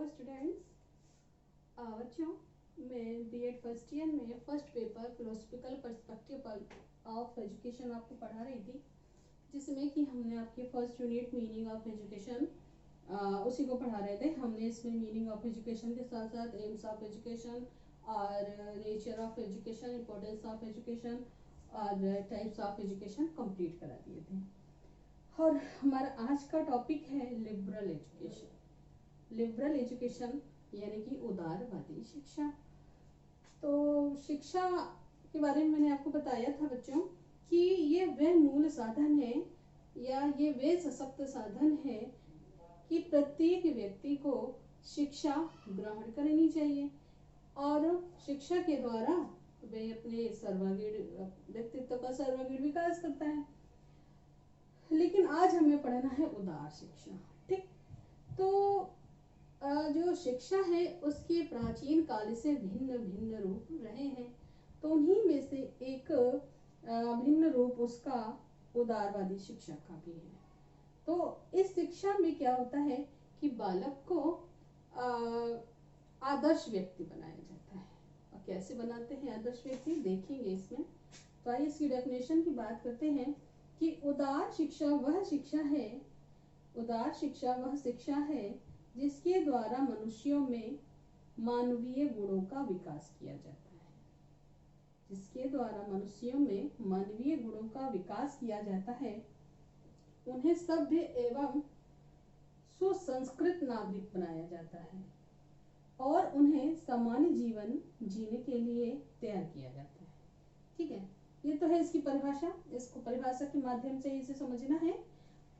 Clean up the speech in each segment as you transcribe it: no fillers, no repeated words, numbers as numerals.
Hello students. बच्चों, मैं BEd first year में first paper philosophical perspective of education आपको पढ़ा रही थी, जिसमें कि हमने आपके first unit meaning of education उसी को पढ़ा रहे थे। हमने इसमें मीनिंग ऑफ एजुकेशन के साथ साथ एम्स ऑफ एजुकेशन और nature of education, importance of education और टाइप्स ऑफ एजुकेशन कंप्लीट करा दिए थे। और हमारा आज का टॉपिक है लिबरल एजुकेशन। लिबरल एजुकेशन यानी कि उदारवादी शिक्षा। तो शिक्षा के बारे में मैंने आपको बताया था बच्चों कि ये वह मूल साधन है या ये वह सशक्त साधन है कि प्रत्येक व्यक्ति को शिक्षा ग्रहण करनी चाहिए और शिक्षा के द्वारा वह अपने सर्वांगीण व्यक्तित्व का सर्वांगीण विकास करता है। लेकिन आज हमें पढ़ना है उदार शिक्षा। ठीक, तो जो शिक्षा है उसके प्राचीन काल से भिन्न भिन्न रूप रहे हैं, तो उन्हीं में से एक भिन्न रूप उसका उदारवादी शिक्षा का भी है। तो इस शिक्षा में क्या होता है कि बालक को आदर्श व्यक्ति बनाया जाता है। और कैसे बनाते हैं आदर्श व्यक्ति, देखेंगे इसमें। तो आइए इसकी डेफिनेशन की बात करते हैं कि उदार शिक्षा वह शिक्षा है जिसके द्वारा मनुष्यों में मानवीय गुणों का विकास किया जाता है। जिसके द्वारा मनुष्यों में मानवीय गुणों का विकास किया जाता है, उन्हें सभ्य एवं सुसंस्कृत नागरिक बनाया जाता है और उन्हें सामान्य जीवन जीने के लिए तैयार किया जाता है। ठीक है, ये तो है इसकी परिभाषा। इसको परिभाषा के माध्यम से इसे समझना है।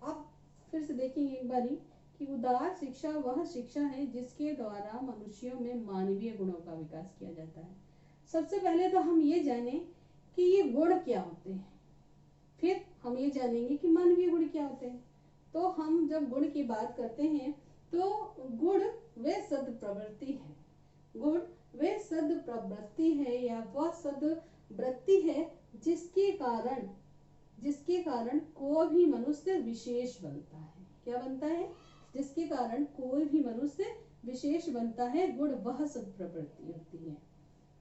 अब फिर से देखेंगे एक बारी कि उदार शिक्षा वह शिक्षा है जिसके द्वारा मनुष्यों में मानवीय गुणों का विकास किया जाता है। सबसे पहले तो हम ये जाने कि ये गुण क्या होते हैं, फिर हम ये जानेंगे कि मानवीय गुण क्या होते हैं। तो हम जब गुण की बात करते हैं तो गुण वे सद्प्रवृत्ति है। गुण वे सद्प्रवृत्ति है या वह सद्वृत्ति है जिसके कारण कोई भी मनुष्य विशेष बनता है। क्या बनता है? जिसके कारण कोई भी मनुष्य विशेष बनता है। गुण वह सद्प्रवृत्ति होती है।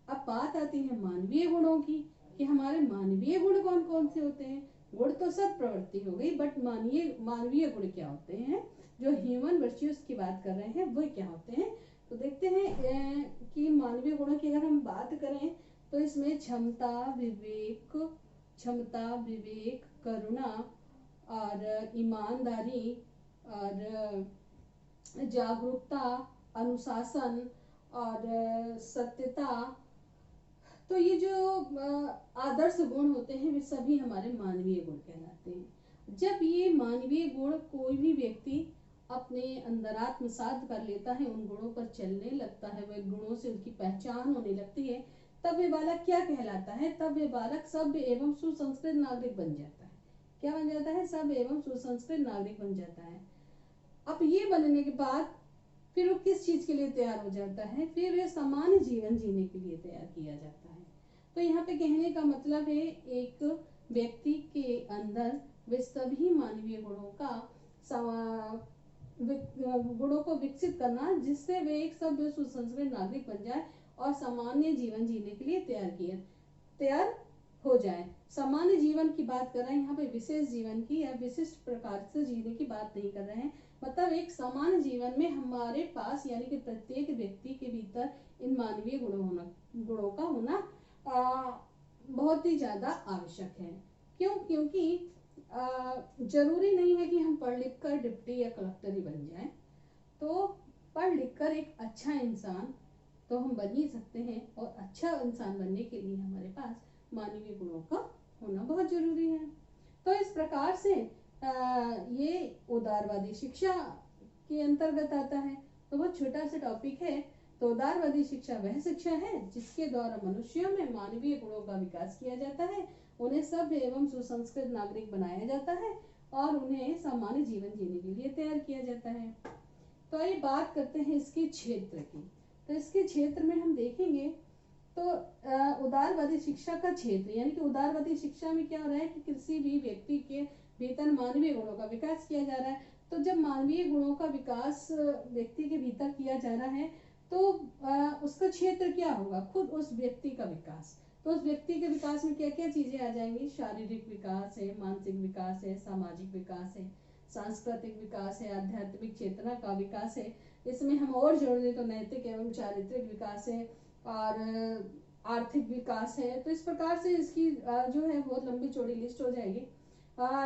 अब बात आती है मानवीय गुणों की कि हमारे मानवीय गुण कौन कौन से होते हैं। गुण तो सद्प्रवृत्ति हो गई, बट मानवीय गुण क्या होते हैं, जो ह्यूमन वर्च्यूज की बात कर रहे हैं वो क्या होते हैं। तो देखते हैं कि मानवीय गुणों की अगर हम बात करें तो इसमें क्षमता, विवेक, करुणा और ईमानदारी और जागरूकता, अनुशासन और सत्यता, तो ये जो आदर्श गुण होते हैं वे सभी हमारे मानवीय गुण कहलाते हैं। जब ये मानवीय गुण कोई भी व्यक्ति अपने अंदर आत्मसात कर लेता है, उन गुणों पर चलने लगता है, वह गुणों से उनकी पहचान होने लगती है, तब वे बालक क्या कहलाता है? तब वे बालक सभ्य एवं सुसंस्कृत नागरिक बन जाता है। क्या बन जाता है? सभ्य एवं सुसंस्कृत नागरिक बन जाता है। अब ये बनने के बाद फिर वो किस चीज के लिए तैयार हो जाता है? फिर वे सामान्य जीवन जीने के लिए तैयार किया जाता है। तो यहाँ पे कहने का मतलब है एक व्यक्ति के अंदर वे सभी मानवीय गुणों को विकसित करना, जिससे वे एक सभ्य सुसंस्कृत नागरिक बन जाए और सामान्य जीवन जीने के लिए तैयार हो जाए। सामान्य जीवन की बात कर रहे हैं यहाँ पे, विशेष जीवन की या विशिष्ट प्रकार से जीने की बात नहीं कर रहे हैं। मतलब एक सामान्य जीवन में हमारे पास यानी कि प्रत्येक व्यक्ति के भीतर इन मानवीय गुणों का होना बहुत ही ज्यादा आवश्यक है। क्यों? क्योंकि जरूरी नहीं है कि हम पढ़ लिख कर डिप्टी या कलेक्टर ही बन जाएं। तो पढ़ लिख कर एक अच्छा इंसान तो हम बन ही सकते हैं, और अच्छा इंसान बनने के लिए हमारे पास मानवीय गुणों का होना बहुत जरूरी है। तो इस प्रकार से ये उदारवादी शिक्षा के अंतर्गत आता है। तो बहुत छोटा सा टॉपिक है। तो उदारवादी शिक्षा वह शिक्षा है जिसके द्वारा मनुष्यों में मानवीय गुणों का विकास किया जाता है, उन्हें सभ्य एवं सुसंस्कृत नागरिक बनाया जाता है और उन्हें सामान्य जीवन जीने के लिए तैयार किया जाता है। तो आइए बात करते हैं इसके क्षेत्र की। तो इसके क्षेत्र में हम देखेंगे तो उदारवादी शिक्षा का क्षेत्र यानी कि उदारवादी शिक्षा में क्या हो रहा है कि किसी भी व्यक्ति के भीतर मानवीय गुणों का विकास किया जा रहा है। तो जब मानवीय गुणों का विकास व्यक्ति के भीतर किया जा रहा है तो उसका क्षेत्र क्या होगा, खुद उस व्यक्ति का विकास। तो उस व्यक्ति के विकास में क्या क्या चीजें आ जाएंगी, शारीरिक विकास है, मानसिक विकास है, सामाजिक विकास है, सांस्कृतिक विकास है, आध्यात्मिक चेतना का विकास है। इसमें हम और जोड़ दें तो नैतिक एवं चारित्रिक विकास है और आर्थिक विकास है। तो इस प्रकार से इसकी जो है बहुत लंबी चौड़ी लिस्ट हो जाएगी।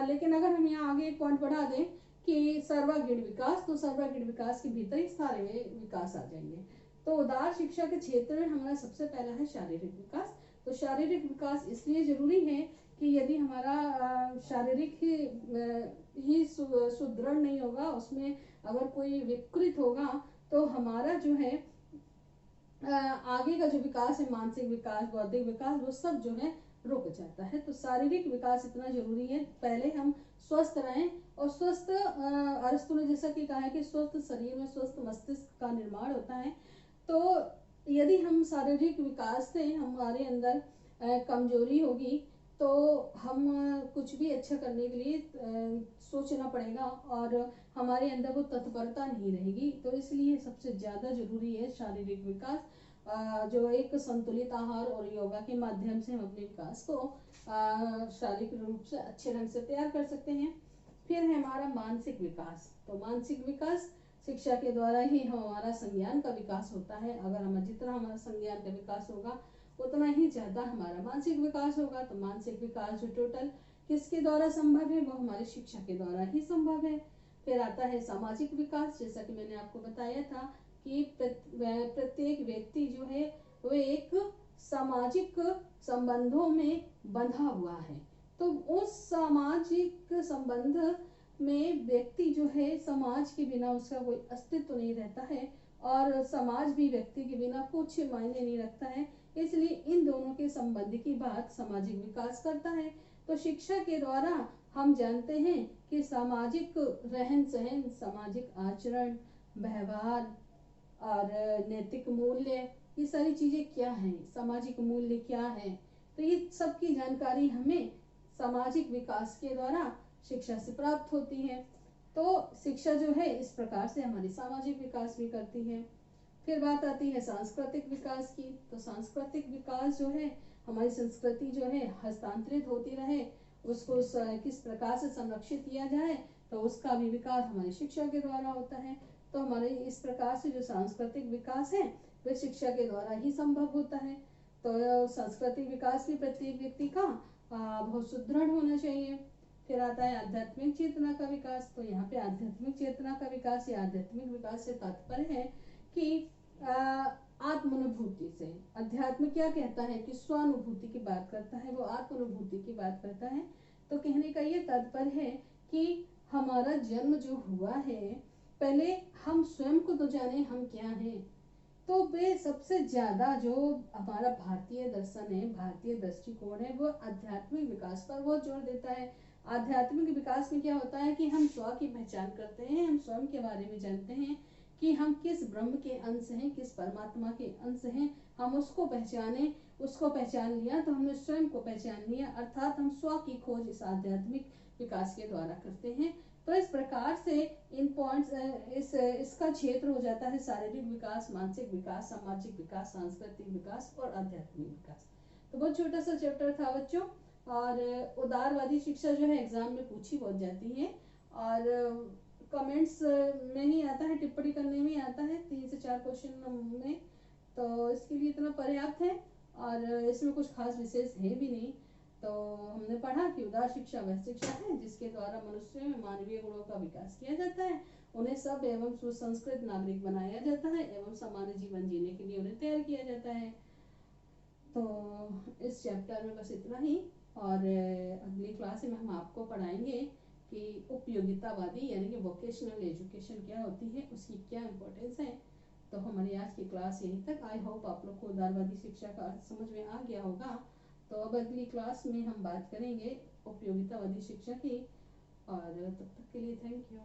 लेकिन अगर हम यहाँ आगे एक पॉइंट बढ़ा दें कि सर्वांगीण विकास, तो सर्वांगीण विकास के भीतर ही सारे विकास आ जाएंगे। तो उदार शिक्षा के क्षेत्र में हमारा सबसे पहला है शारीरिक विकास। तो शारीरिक विकास इसलिए जरूरी है कि यदि हमारा शारीरिक ही सुदृढ़ नहीं होगा, उसमें अगर कोई विकृत होगा तो हमारा जो है आगे का जो विकास है, मानसिक विकास, बौद्धिक विकास, वो सब जो है रुक जाता है। तो शारीरिक विकास इतना जरूरी है, पहले हम स्वस्थ रहें। और स्वस्थ, अरस्तु ने जैसा कि कहा है कि स्वस्थ शरीर में स्वस्थ मस्तिष्क का निर्माण होता है। तो यदि हम शारीरिक विकास से हमारे अंदर कमजोरी होगी तो हम कुछ भी अच्छा करने के लिए सोचना पड़ेगा और हमारे अंदर वो तत्परता नहीं रहेगी। तो इसलिए सबसे ज़्यादा जरूरी है शारीरिक विकास, जो एक संतुलित आहार और योगा के माध्यम से हम अपने विकास को शारीरिक रूप से अच्छे ढंग से तैयार कर सकते हैं। फिर है हमारा मानसिक विकास। तो मानसिक विकास शिक्षा के द्वारा ही हमारा संज्ञान का विकास होता है। अगर जितना हमारा संज्ञान का विकास होगा उतना ही ज़्यादा हमारा मानसिक विकास होगा। तो मानसिक विकास जो टोटल किसके द्वारा संभव है, वो हमारी शिक्षा के द्वारा ही संभव है। फिर आता है सामाजिक विकास। जैसा कि मैंने आपको बताया था कि प्रत्येक व्यक्ति जो है वो एक सामाजिक संबंधों में बंधा हुआ है। तो उस सामाजिक संबंध में व्यक्ति जो है, समाज के बिना उसका कोई अस्तित्व नहीं रहता है और समाज भी व्यक्ति के बिना कुछ मायने नहीं रखता है। इसलिए इन दोनों के संबंध की बात सामाजिक विकास करता है। तो शिक्षा के द्वारा हम जानते हैं कि सामाजिक रहन सहन, सामाजिक आचरण, व्यवहार और नैतिक मूल्य, ये सारी चीजें क्या हैं, सामाजिक मूल्य क्या है, तो ये सब की जानकारी हमें सामाजिक विकास के द्वारा शिक्षा से प्राप्त होती है। तो शिक्षा जो है इस प्रकार से हमारी सामाजिक विकास भी करती है। फिर बात आती है सांस्कृतिक विकास की। तो सांस्कृतिक विकास जो है, हमारी संस्कृति जो है हस्तांतरित होती रहे, उसको किस प्रकार से संरक्षित किया जाए, तो उसका भी विकास हमारी शिक्षा के द्वारा होता है। तो हमारे इस प्रकार से जो सांस्कृतिक विकास है वह शिक्षा के द्वारा ही संभव होता है। तो सांस्कृतिक विकास भी प्रत्येक व्यक्ति का बहुत सुदृढ़ होना चाहिए। फिर आता है आध्यात्मिक चेतना का विकास। तो यहाँ पे आध्यात्मिक चेतना का विकास या आध्यात्मिक विकास से तात्पर्य है कि आत्मानुभूति से। अध्यात्म क्या कहता है कि स्वानुभूति की बात करता है, वो आत्मानुभूति की बात करता है। तो कहने का ये तात्पर्य है कि हमारा जन्म जो हुआ है, पहले हम स्वयं को तो जाने हम क्या हैं। तो वे सबसे ज्यादा जो हमारा भारतीय दर्शन है, भारतीय दृष्टिकोण है, वो आध्यात्मिक विकास पर वो जोर देता है। आध्यात्मिक विकास में क्या होता है कि हम स्व की पहचान करते हैं, हम स्वयं के बारे में जानते हैं कि हम किस ब्रह्म के अंश हैं, किस परमात्मा के अंश हैं, हम उसको पहचाने। उसको पहचान लिया तो हमने स्वयं को पहचान लिया, अर्थात हम स्व की खोज इस आध्यात्मिक विकास के द्वारा करते हैं। तो इस प्रकार से इन पॉइंट्स इसका क्षेत्र हो जाता है शारीरिक विकास, मानसिक विकास, सामाजिक विकास, सांस्कृतिक विकास और आध्यात्मिक विकास। तो बहुत छोटा सा चैप्टर था बच्चों। और उदारवादी शिक्षा जो है एग्जाम में पूछी बहुत जाती है और कमेंट्स में ही आता है, टिप्पणी करने में आता है 3 से 4 क्वेश्चन में। तो इसके लिए इतना पर्याप्त है और इसमें कुछ खास विशेष है भी नहीं। तो हमने पढ़ा कि उदार शिक्षा वह शिक्षा है जिसके द्वारा मनुष्य में मानवीय गुणों का विकास किया जाता है, उन्हें सब एवं सुसंस्कृत नागरिक बनाया जाता है एवं सामान्य जीवन जीने के लिए उन्हें तैयार किया जाता है। तो इस चैप्टर में बस इतना ही और अगली क्लास में हम आपको पढ़ाएंगे कि उपयोगितावादी यानी कि वोकेशनल एजुकेशन क्या होती है, उसकी क्या इम्पोर्टेंस है। तो हमारी आज की क्लास यहीं तक। आई होप आप लोग को उदारवादी शिक्षा का अर्थ समझ में आ गया होगा। तो अब अगली क्लास में हम बात करेंगे उपयोगितावादी शिक्षा की और तब तक के लिए थैंक यू।